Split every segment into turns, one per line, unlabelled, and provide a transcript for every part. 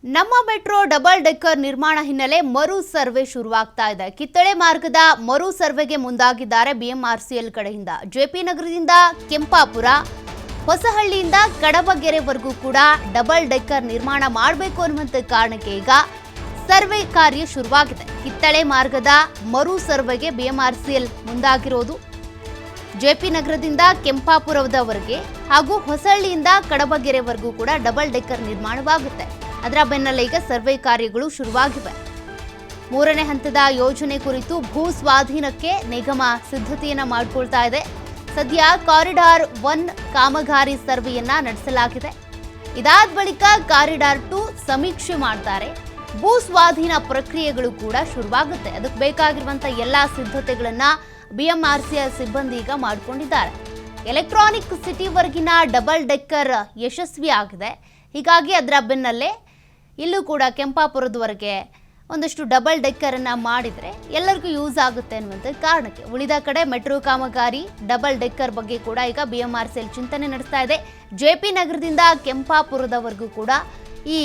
ನಮ್ಮ metro double decker ನಿರ್ಮಾಣ ಹಿನ್ನೆಲೆ ಮರು ಸರ್ವೆ ಶುರುವಾಗ್ತಾ ಇದೆ. ಕಿತ್ತಳೆ ಮಾರ್ಗದ ಮರು ಸರ್ವೆಗೆ ಮುಂದಾಗಿದ್ದಾರೆ ಬಿಎಂಆರ್ಸಿಎಲ್ ಕಡೆಯಿಂದ. ಜೆಪಿ ನಗರದಿಂದ ಕೆಂಪಾಪುರ, ಹೊಸಹಳ್ಳಿಯಿಂದ ಕಡಬಗೆರೆವರೆಗೂ ಕೂಡ ಡಬಲ್ ಡೆಕ್ಕರ್ ನಿರ್ಮಾಣ ಮಾಡಬೇಕು ಅನ್ನುವಂತ ಕಾರಣಕ್ಕೆ ಈಗ ಸರ್ವೆ ಕಾರ್ಯ ಶುರುವಾಗಿದೆ. ಕಿತ್ತಳೆ ಮಾರ್ಗದ ಮರು ಸರ್ವೆಗೆ ಬಿಎಂಆರ್ಸಿಎಲ್ ಮುಂದಾಗಿರೋದು. ಜೆಪಿ ನಗರದಿಂದ ಕೆಂಪಾಪುರದವರೆಗೆ ಹಾಗೂ ಹೊಸಹಳ್ಳಿಯಿಂದ ಕಡಬಗೆರೆವರೆಗೂ ಕೂಡ ಡಬಲ್ ಡೆಕ್ಕರ್ ನಿರ್ಮಾಣವಾಗುತ್ತೆ. ಅದರ ಬೆನ್ನಲ್ಲೇ ಈಗ ಸರ್ವೆ ಕಾರ್ಯಗಳು ಶುರುವಾಗಿವೆ. ಮೂರನೇ ಹಂತದ ಯೋಜನೆ ಕುರಿತು ಭೂ ಸ್ವಾಧೀನಕ್ಕೆ ನಿಗಮ ಸಿದ್ಧತೆಯನ್ನ ಮಾಡಿಕೊಳ್ತಾ ಇದೆ. ಸದ್ಯ ಕಾರಿಡಾರ್ 1 ಕಾಮಗಾರಿ ಸರ್ವೆಯನ್ನ ನಡೆಸಲಾಗಿದೆ. ಇದಾದ ಬಳಿಕ ಕಾರಿಡಾರ್ 2 ಸಮೀಕ್ಷೆ ಮಾಡ್ತಾರೆ. ಭೂ ಸ್ವಾಧೀನ ಪ್ರಕ್ರಿಯೆಗಳು ಕೂಡ ಶುರುವಾಗುತ್ತೆ. ಅದಕ್ಕೆ ಬೇಕಾಗಿರುವಂತಹ ಎಲ್ಲಾ ಸಿದ್ಧತೆಗಳನ್ನ ಬಿಎಂಆರ್ಸಿಎಲ್ ಸಿಬ್ಬಂದಿ ಈಗ ಮಾಡಿಕೊಂಡಿದ್ದಾರೆ. ಎಲೆಕ್ಟ್ರಾನಿಕ್ ಸಿಟಿವರೆಗಿನ ಡಬಲ್ ಡೆಕ್ಕರ್ ಯಶಸ್ವಿ ಆಗಿದೆ. ಹೀಗಾಗಿ ಅದರ ಬೆನ್ನಲ್ಲೇ ಇಲ್ಲೂ ಕೂಡ ಕೆಂಪಾಪುರದವರೆಗೆ ಒಂದಷ್ಟು ಡಬಲ್ ಡೆಕ್ಕರನ್ನು ಮಾಡಿದರೆ ಎಲ್ಲರಿಗೂ ಯೂಸ್ ಆಗುತ್ತೆ ಅನ್ನುವಂಥ ಕಾರಣಕ್ಕೆ ಉಳಿದ ಕಡೆ ಮೆಟ್ರೋ ಕಾಮಗಾರಿ ಡಬಲ್ ಡೆಕ್ಕರ್ ಬಗ್ಗೆ ಕೂಡ ಈಗ ಬಿಎಂಆರ್ಸಿಎಲ್ ಚಿಂತನೆ ನಡೆಸ್ತಾ ಇದೆ. ಜೆಪಿ ನಗರದಿಂದ ಕೆಂಪಾಪುರದವರೆಗೂ ಕೂಡ ಈ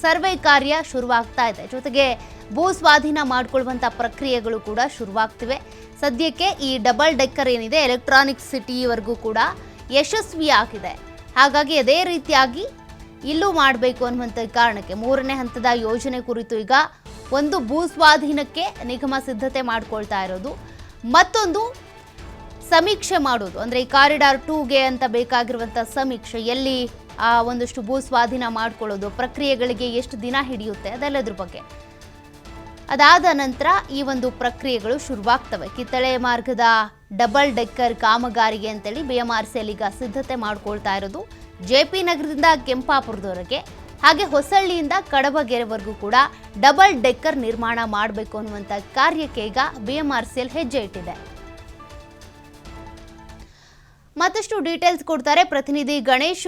ಸರ್ವೆ ಕಾರ್ಯ ಶುರುವಾಗ್ತಾ ಇದೆ. ಜೊತೆಗೆ ಭೂ ಸ್ವಾಧೀನ ಮಾಡಿಕೊಳ್ಳುವಂಥ ಪ್ರಕ್ರಿಯೆಗಳು ಕೂಡ ಶುರುವಾಗ್ತಿವೆ. ಸದ್ಯಕ್ಕೆ ಈ ಡಬಲ್ ಡೆಕ್ಕರ್ ಏನಿದೆ ಎಲೆಕ್ಟ್ರಾನಿಕ್ ಸಿಟಿವರೆಗೂ ಕೂಡ ಯಶಸ್ವಿಯಾಗಿದೆ. ಹಾಗಾಗಿ ಅದೇ ರೀತಿಯಾಗಿ ಇಲ್ಲೂ ಮಾಡಬೇಕು ಅನ್ನುವಂಥ ಕಾರಣಕ್ಕೆ ಮೂರನೇ ಹಂತದ ಯೋಜನೆ ಕುರಿತು ಈಗ ಒಂದು ಭೂ ಸ್ವಾಧೀನಕ್ಕೆ ನಿಗಮ ಸಿದ್ಧತೆ ಮಾಡ್ಕೊಳ್ತಾ ಇರೋದು, ಮತ್ತೊಂದು ಸಮೀಕ್ಷೆ ಮಾಡೋದು. ಅಂದರೆ ಈ ಕಾರಿಡಾರ್ 2ಗೆ ಅಂತ ಬೇಕಾಗಿರುವಂಥ ಸಮೀಕ್ಷೆ, ಎಲ್ಲಿ ಒಂದಷ್ಟು ಭೂ ಸ್ವಾಧೀನ ಮಾಡ್ಕೊಳ್ಳೋದು, ಪ್ರಕ್ರಿಯೆಗಳಿಗೆ ಎಷ್ಟು ದಿನ ಹಿಡಿಯುತ್ತೆ, ಅದೆಲ್ಲದ್ರ ಬಗ್ಗೆ. ಅದಾದ ನಂತರ ಈ ಒಂದು ಪ್ರಕ್ರಿಯೆಗಳು ಶುರುವಾಗ್ತವೆ. ಕಿತ್ತಳೆ ಮಾರ್ಗದ ಡಬಲ್ ಡೆಕ್ಕರ್ ಕಾಮಗಾರಿಗೆ ಅಂತೇಳಿ ಬಿಎಂಆರ್ಸಿಎಲ್ ಈಗ ಸಿದ್ಧತೆ ಮಾಡ್ಕೊಳ್ತಾ ಇರೋದು. ಜೆಪಿ ನಗರದಿಂದ ಕೆಂಪಾಪುರದವರೆಗೆ ಹಾಗೆ ಹೊಸಹಳ್ಳಿಯಿಂದ ಕಡಬಗೆರೆವರೆಗೂ ಕೂಡ ಡಬಲ್ ಡೆಕ್ಕರ್ ನಿರ್ಮಾಣ ಮಾಡಬೇಕು ಅನ್ನುವಂಥ ಕಾರ್ಯಕ್ಕೆ ಈಗ ಬಿಎಂಆರ್ಸಿಎಲ್ ಹೆಜ್ಜೆ ಇಟ್ಟಿದೆ. ಮತ್ತಷ್ಟು ಡೀಟೇಲ್ಸ್ ಕೊಡ್ತಾರೆ ಪ್ರತಿನಿಧಿ ಗಣೇಶ್.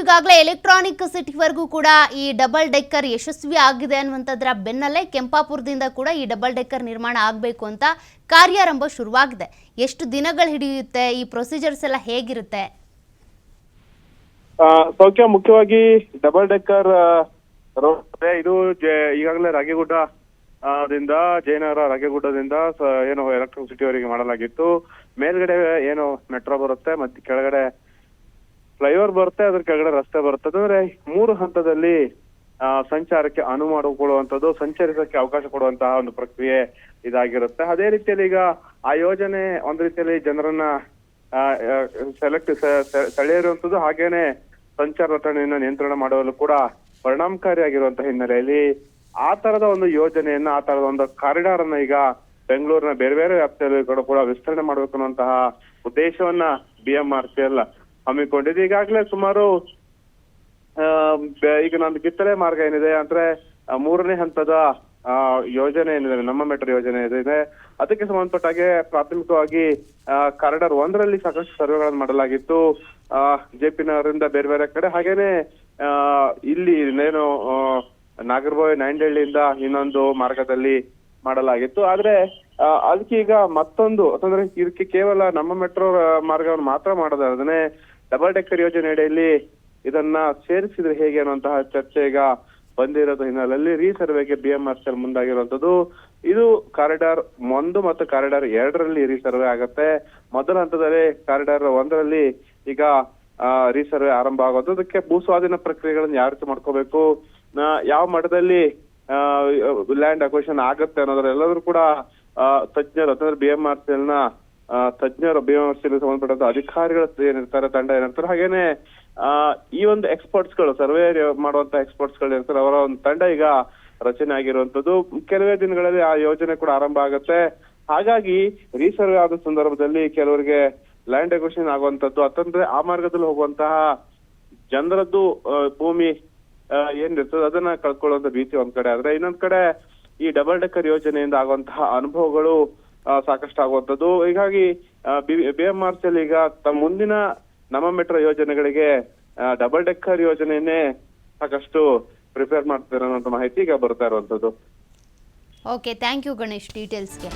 ಈಗಾಗಲೇ ಎಲೆಕ್ಟ್ರಾನಿಕ್ ಸಿಟಿವರೆಗೂ ಕೂಡ ಈ ಡಬಲ್ ಡೆಕ್ಕರ್ ಯಶಸ್ವಿ ಆಗಿದೆ ಅನ್ನುವಂಥದ್ರ ಬೆನ್ನಲ್ಲೇ ಕೆಂಪಾಪುರದಿಂದ ಕೂಡ ಈ ಡಬಲ್ ಡೆಕ್ಕರ್ ನಿರ್ಮಾಣ ಆಗಬೇಕು ಅಂತ ಕಾರ್ಯಾರಂಭ ಶುರುವಾಗಿದೆ. ಎಷ್ಟು ದಿನಗಳು ಹಿಡಿಯುತ್ತೆ? ಈ ಪ್ರೊಸೀಜರ್ಸ್ ಎಲ್ಲ ಹೇಗಿರುತ್ತೆ?
ಸೌಖ್ಯ, ಮುಖ್ಯವಾಗಿ ಡಬಲ್ ಡೆಕ್ಕರ್ ರೋಡ್ ಇದು ಈಗಾಗಲೇ ರಾಗೇಗುಡ್ಡದಿಂದ ಜಯನಗರ ರಾಗೇಗುಡ್ಡದಿಂದ ಏನು ಎಲೆಕ್ಟ್ರಿಕ್ ಸಿಟಿವರೆಗೆ ಮಾಡಲಾಗಿತ್ತು. ಮೇಲ್ಗಡೆ ಏನು ಮೆಟ್ರೋ ಬರುತ್ತೆ, ಮತ್ತೆ ಕೆಳಗಡೆ ಫ್ಲೈಓವರ್ ಬರುತ್ತೆ, ಅದ್ರ ಕೆಳಗಡೆ ರಸ್ತೆ ಬರುತ್ತೆ. ಅಂದ್ರೆ 3 ಹಂತದಲ್ಲಿ ಸಂಚಾರಕ್ಕೆ ಅನುವು ಮಾಡಿಕೊಳ್ಳುವಂಥದ್ದು, ಸಂಚರಿಸಕ್ಕೆ ಅವಕಾಶ ಕೊಡುವಂತಹ ಒಂದು ಪ್ರಕ್ರಿಯೆ ಇದಾಗಿರುತ್ತೆ. ಅದೇ ರೀತಿಯಲ್ಲಿ ಈಗ ಆ ಯೋಜನೆ ಒಂದ್ ರೀತಿಯಲ್ಲಿ ಜನರನ್ನ ಸೆಳೆಯಿರುವಂಥದ್ದು, ಹಾಗೇನೆ ಸಂಚಾರ ದಟ್ಟಣೆಯನ್ನ ನಿಯಂತ್ರಣ ಮಾಡುವಲ್ಲೂ ಕೂಡ ಪರಿಣಾಮಕಾರಿಯಾಗಿರುವಂತಹ ಹಿನ್ನೆಲೆಯಲ್ಲಿ ಆ ತರದ ಒಂದು ಯೋಜನೆಯನ್ನ, ಆ ತರದ ಒಂದು ಕಾರಿಡಾರ್ ಅನ್ನ ಈಗ ಬೆಂಗಳೂರಿನ ಬೇರೆ ಬೇರೆ ವ್ಯಾಪ್ತಿಯಲ್ಲಿ ಕೂಡ ವಿಸ್ತರಣೆ ಮಾಡಬೇಕು ಅನ್ನುವಂತಹ ಉದ್ದೇಶವನ್ನ ಬಿಎಂಆರ್ಸಿಎಲ್ ಹಮ್ಮಿಕೊಂಡಿದೆ. ಈಗಾಗಲೇ ಸುಮಾರು ಈಗ ನಂದು ಕಿತ್ತಳೆ ಮಾರ್ಗ ಏನಿದೆ ಅಂದ್ರೆ ಮೂರನೇ ಹಂತದ ಯೋಜನೆ ಏನಿದೆ, ನಮ್ಮ ಮೆಟ್ರೋ ಯೋಜನೆ ಇದೆ, ಅದಕ್ಕೆ ಸಂಬಂಧಪಟ್ಟಾಗೆ ಪ್ರಾಥಮಿಕವಾಗಿ ಕಾರಿಡಾರ್ 1ರಲ್ಲಿ ಸಾಕಷ್ಟು ಸರ್ವೆಗಳನ್ನು ಮಾಡಲಾಗಿತ್ತು. ಜೆಪಿ ನಗರದಿಂದ ಬೇರೆ ಬೇರೆ ಕಡೆ, ಹಾಗೇನೆ ಇಲ್ಲಿ ಏನು ನಾಗರಬಾವಿ ನಾಯಂಡಹಳ್ಳಿಯಿಂದ ಇನ್ನೊಂದು ಮಾರ್ಗದಲ್ಲಿ ಮಾಡಲಾಗಿತ್ತು. ಆದ್ರೆ ಅದಕ್ಕೆ ಈಗ ಮತ್ತೊಂದು ಅಂತಂದ್ರೆ ಇದಕ್ಕೆ ಕೇವಲ ನಮ್ಮ ಮೆಟ್ರೋ ಮಾರ್ಗವನ್ನು ಮಾತ್ರ ಮಾಡೋದಾದ್ರೆ ಡಬಲ್ ಡೆಕ್ಕರ್ ಯೋಜನೆ ಅಡಿಯಲ್ಲಿ ಇದನ್ನ ಸೇರಿಸಿದ್ರೆ ಹೇಗೆ ಅನ್ನುವಂತಹ ಚರ್ಚೆ ಈಗ ಬಂದಿರೋದು ಹಿನ್ನೆಲೆಯಲ್ಲಿ ರೀಸರ್ವೆಗೆ ಬಿಎಂಆರ್ಸಿಎಲ್ ಮುಂದಾಗಿರುವಂತದ್ದು. ಇದು ಕಾರಿಡಾರ್ 1 ಮತ್ತು ಕಾರಿಡಾರ್ 2ರಲ್ಲಿ ರೀಸರ್ವೆ ಆಗತ್ತೆ. ಮೊದಲ ಹಂತದಲ್ಲಿ ಕಾರಿಡಾರ್ 1ರಲ್ಲಿ ಈಗ ರೀಸರ್ವೆ ಆರಂಭ ಆಗೋದು. ಅದಕ್ಕೆ ಭೂ ಸ್ವಾಧೀನ ಪ್ರಕ್ರಿಯೆಗಳನ್ನ ಯಾವ ರೀತಿ ಮಾಡ್ಕೋಬೇಕು, ಯಾವ ಮಟ್ಟದಲ್ಲಿ ಲ್ಯಾಂಡ್ ಅಕ್ವಿಷನ್ ಆಗತ್ತೆ ಅನ್ನೋದ್ರೆಲ್ಲರೂ ಕೂಡ ತಜ್ಞರು ಅಂತಂದ್ರೆ ಬಿಎಂಆರ್ಸಿಎಲ್ ನ ತಜ್ಞರು, ಬಿಎಂಆರ್ಸಿಎಲ್ ಸಂಬಂಧಪಟ್ಟಂತ ಅಧಿಕಾರಿಗಳು ಏನಿರ್ತಾರೆ, ತಂಡ ಏನಿರ್ತಾರೆ, ಹಾಗೇನೆ ಈ ಒಂದು ಎಕ್ಸ್ಪರ್ಟ್ಸ್ ಗಳು, ಸರ್ವೆ ಮಾಡುವಂತ ಎಕ್ಸ್ಪರ್ಟ್ಸ್ ಗಳು ಇರ್ತಾರೆ, ಅವರ ಒಂದು ತಂಡ ಈಗ ರಚನೆ ಆಗಿರುವಂತದ್ದು. ಕೆಲವೇ ದಿನಗಳಲ್ಲಿ ಆ ಯೋಜನೆ ಕೂಡ ಆರಂಭ ಆಗುತ್ತೆ. ಹಾಗಾಗಿ ರೀಸರ್ವೆ ಆದ ಸಂದರ್ಭದಲ್ಲಿ ಕೆಲವರಿಗೆ ಲ್ಯಾಂಡ್ ಅಕ್ವಿಷನ್ ಆಗುವಂತದ್ದು, ಅಂತಂದ್ರೆ ಆ ಮಾರ್ಗದಲ್ಲಿ ಹೋಗುವಂತಹ ಜನರದ್ದು ಭೂಮಿ ಏನಿರ್ತದೆ ಅದನ್ನ ಕಳ್ಕೊಳ್ಳುವಂತ ಭೀತಿ ಒಂದ್ ಕಡೆ ಆದ್ರೆ, ಇನ್ನೊಂದ್ ಕಡೆ ಈ ಡಬಲ್ ಡೆಕ್ಕರ್ ಯೋಜನೆಯಿಂದ ಆಗುವಂತಹ ಅನುಭವಗಳು ಸಾಕಷ್ಟು ಆಗುವಂತದ್ದು. ಹೀಗಾಗಿ ಬಿಎಂಆರ್ಸಿಎಲ್ ಈಗ ತಮ್ಮ ಮುಂದಿನ ನಮ್ಮ ಮೆಟ್ರೋ ಯೋಜನೆಗಳಿಗೆ ಡಬಲ್ ಡೆಕ್ಕರ್ ಯೋಜನೆಯನ್ನೇ ಸಾಕಷ್ಟು ಪ್ರಿಪೇರ್ ಮಾಡ್ತಾರೆ ಅನ್ನೋ ಮಾಹಿತಿ ಈಗ ಬರ್ತಾ ಇರುವಂತದ್ದು.
Okay, thank you Ganesh ಡೀಟೇಲ್ಸ್ಗೆ.